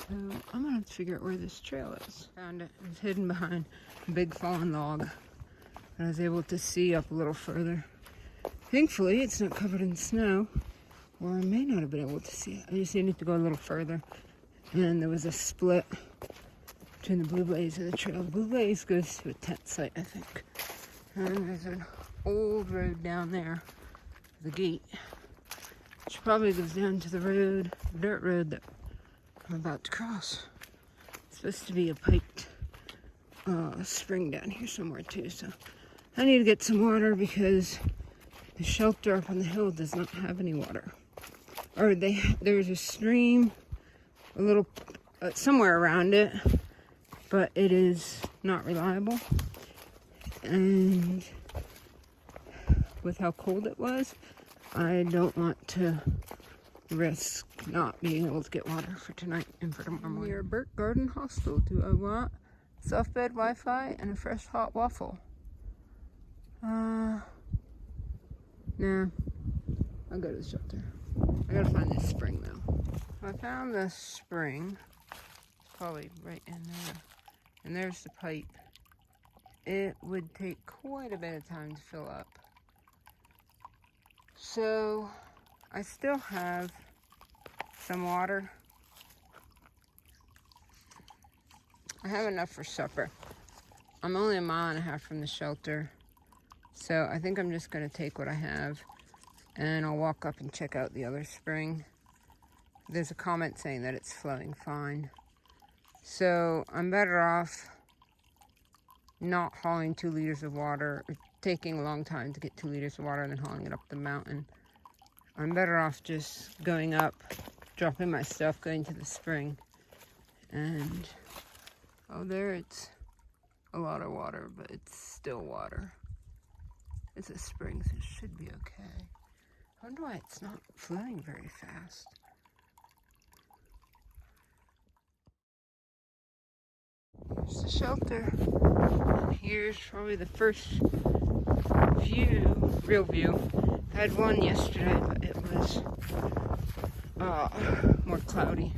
So I'm gonna have to figure out where this trail is. Found it. It was hidden behind a big fallen log. I was able to see up a little further. Thankfully, it's not covered in snow, or I may not have been able to see it. I just needed to go a little further. And there was a split between the Blue Blaze and the trail. The Blue Blaze goes to a tent site, I think. And there's an old road down there, the gate, which probably goes down to the road, the dirt road that I'm about to cross. It's supposed to be a piped spring down here somewhere too, so I need to get some water because the shelter up on the hill does not have any water. Or there's a stream, a little somewhere around it, but it is not reliable. And with how cold it was, I don't want to risk not being able to get water for tonight and for tomorrow morning. Near Burke Garden Hostel, do I want soft bed Wi-Fi and a fresh hot waffle? Nah, I'll go to the shelter. I gotta find this spring though. I found this spring. It's probably right in there. And there's the pipe. It would take quite a bit of time to fill up. So I still have some water. I have enough for supper. I'm only 1.5 miles from the shelter. So I think I'm just gonna take what I have and I'll walk up and check out the other spring. There's a comment saying that it's flowing fine. So I'm better off not hauling 2 liters of water, or taking a long time to get 2 liters of water than hauling it up the mountain. I'm better off just going up, dropping my stuff, going to the spring. And, oh, there it's a lot of water, but it's still water. It's a spring, so it should be okay. I wonder why it's not flowing very fast. Here's the shelter. And here's probably the first view, real view. I had one yesterday, but it was more cloudy.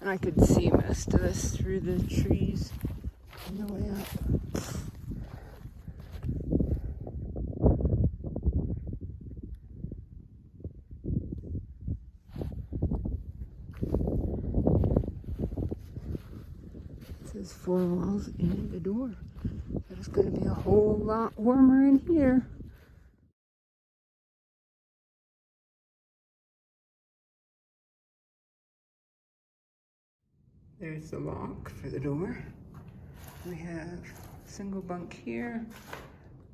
And I could see most of this through the trees on the way up. It says 4 walls and a door. But it's going to be a whole lot warmer in here. There's the lock for the door. We have a single bunk here,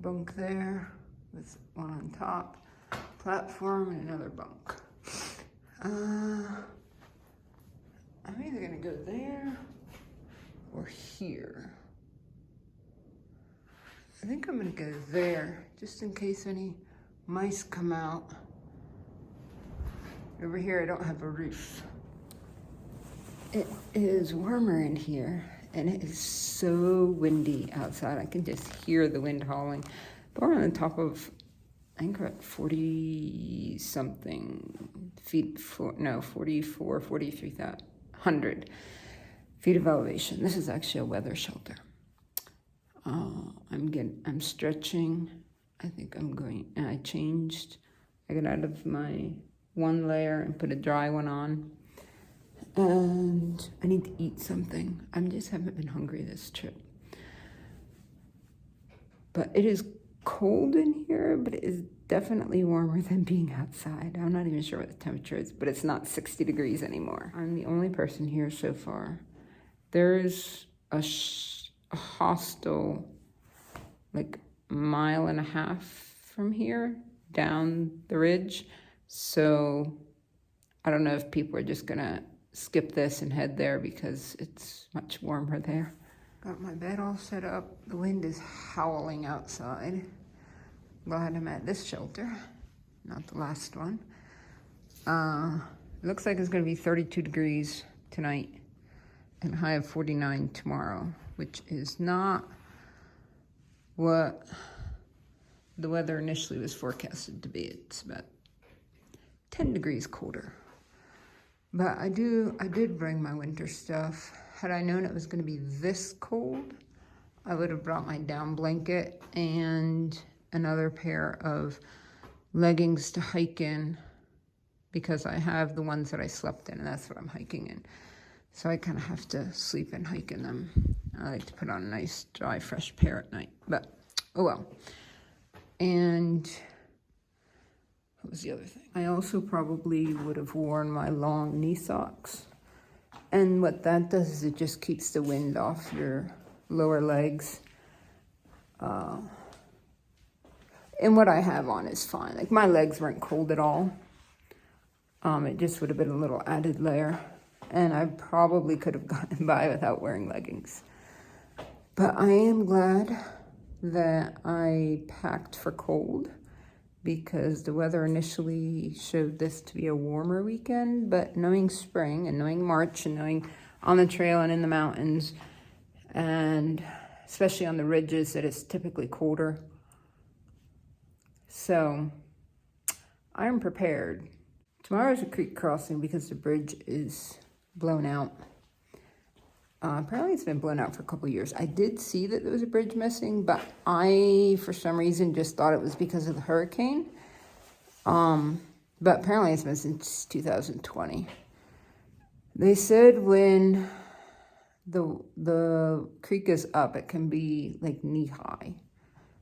bunk there with one on top, platform, and another bunk. I'm either gonna go there or here. I think I'm gonna go there just in case any mice come out. Over here I don't have a roof. It is warmer in here, and it is so windy outside. I can just hear the wind howling. But we're on top of, I think we're at 40 something feet, 43,100 feet of elevation. This is actually a weather shelter. I'm stretching. I think I'm going, and I got out of my one layer and put a dry one on. And I need to eat something. I just haven't been hungry this trip. But it is cold in here, but it is definitely warmer than being outside. I'm not even sure what the temperature is, but it's not 60 degrees anymore. I'm the only person here so far. There's a hostel like 1.5 miles from here down the ridge. So I don't know if people are just gonna skip this and head there because it's much warmer there. Got my bed all set up. The wind is howling outside. Glad I'm at this shelter, not the last one. Looks like it's gonna be 32 degrees tonight and a high of 49 tomorrow, which is not what the weather initially was forecasted to be. It's about 10 degrees colder. But I did bring my winter stuff. Had I known it was going to be this cold, I would have brought my down blanket and another pair of leggings to hike in, because I have the ones that I slept in, and that's what I'm hiking in. So I kind of have to sleep and hike in them. I like to put on a nice, dry, fresh pair at night, but oh well. And what was the other thing? I also probably would have worn my long knee socks. And what that does is it just keeps the wind off your lower legs. And what I have on is fine. Like, my legs weren't cold at all. It just would have been a little added layer. And I probably could have gotten by without wearing leggings. But I am glad that I packed for cold, because the weather initially showed this to be a warmer weekend, but knowing spring and knowing March and knowing on the trail and in the mountains, and especially on the ridges, that it's typically colder. So I'm prepared. Tomorrow's a creek crossing because the bridge is blown out. Apparently it's been blown out for a couple of years. I did see that there was a bridge missing, but I, for some reason, just thought it was because of the hurricane. But apparently it's been since 2020. They said when the creek is up, it can be like knee high.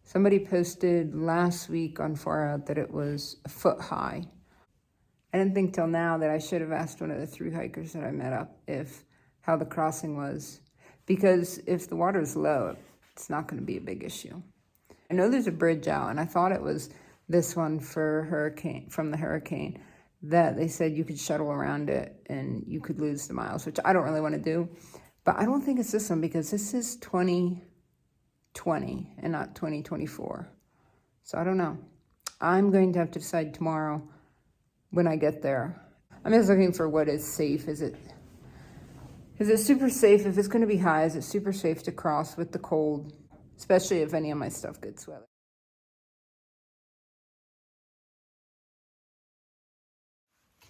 Somebody posted last week on Far Out that it was a foot high. I didn't think till now that I should have asked one of the thru hikers that I met up how the crossing was, because if the water is low, it's not going to be a big issue. I know there's a bridge out, and I thought it was this one from the hurricane, that they said you could shuttle around it and you could lose the miles, which I don't really want to do. But I don't think it's this one, because this is 2020 and not 2024. So I don't know. I'm going to have to decide tomorrow when I get there. I'm just looking for what is safe. Is it super safe? If it's going to be high, is it super safe to cross with the cold, especially if any of my stuff gets wet?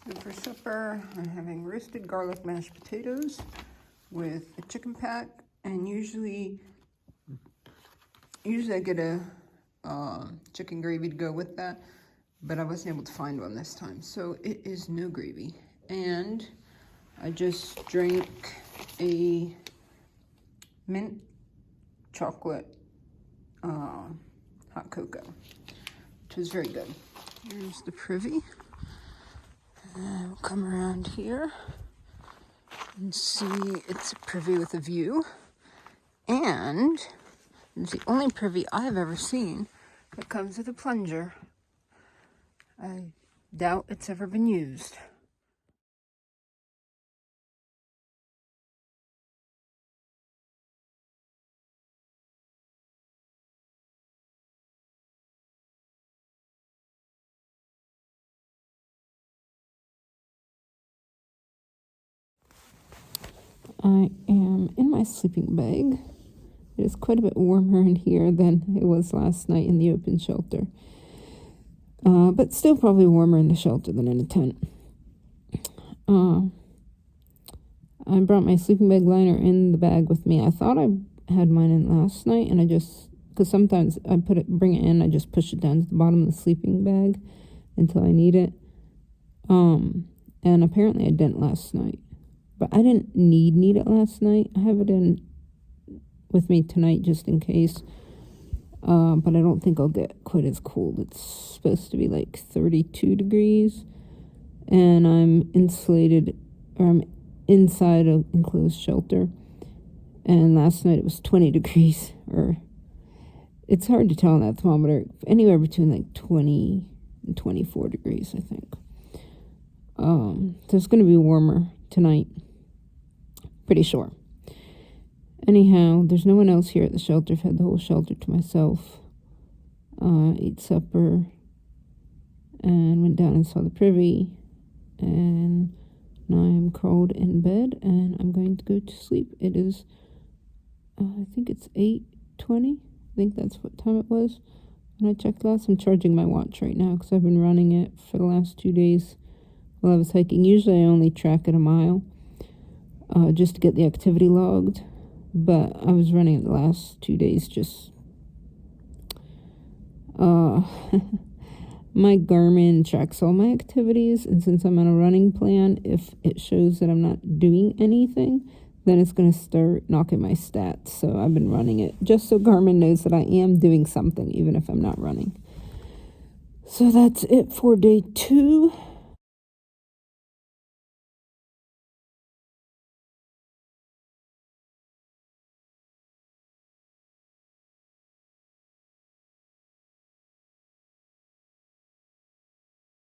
And for supper, I'm having roasted garlic mashed potatoes with a chicken pack, and usually I get a chicken gravy to go with that, but I wasn't able to find one this time, so it is no gravy. And I just drank a mint chocolate hot cocoa, which was very good. Here's the privy. And we'll come around here and see it's a privy with a view. And it's the only privy I've ever seen that comes with a plunger. I doubt it's ever been used. I am in my sleeping bag. It is quite a bit warmer in here than it was last night in the open shelter. But still probably warmer in the shelter than in a tent. I brought my sleeping bag liner in the bag with me. I thought I had mine in last night, and because sometimes I bring it in, I just push it down to the bottom of the sleeping bag until I need it. And apparently I didn't last night. But I didn't need it last night. I have it in with me tonight just in case. But I don't think I'll get quite as cold. It's supposed to be like 32 degrees. And I'm insulated, or I'm inside an enclosed shelter. And last night it was 20 degrees. Or it's hard to tell on that thermometer. Anywhere between like 20 and 24 degrees, I think. So it's going to be warmer tonight. Pretty sure. Anyhow, there's no one else here at the shelter. I've had the whole shelter to myself. Ate supper and went down and saw the privy. And now I'm curled in bed and I'm going to go to sleep. It is, I think it's 8:20. I think that's what time it was when I checked last. I'm charging my watch right now because I've been running it for the last 2 days while I was hiking. Usually I only track at a mile, just to get the activity logged. But I was running it the last 2 days just... my Garmin tracks all my activities, and since I'm on a running plan, if it shows that I'm not doing anything, then it's going to start knocking my stats. So I've been running it just so Garmin knows that I am doing something, even if I'm not running. So that's it for day 2.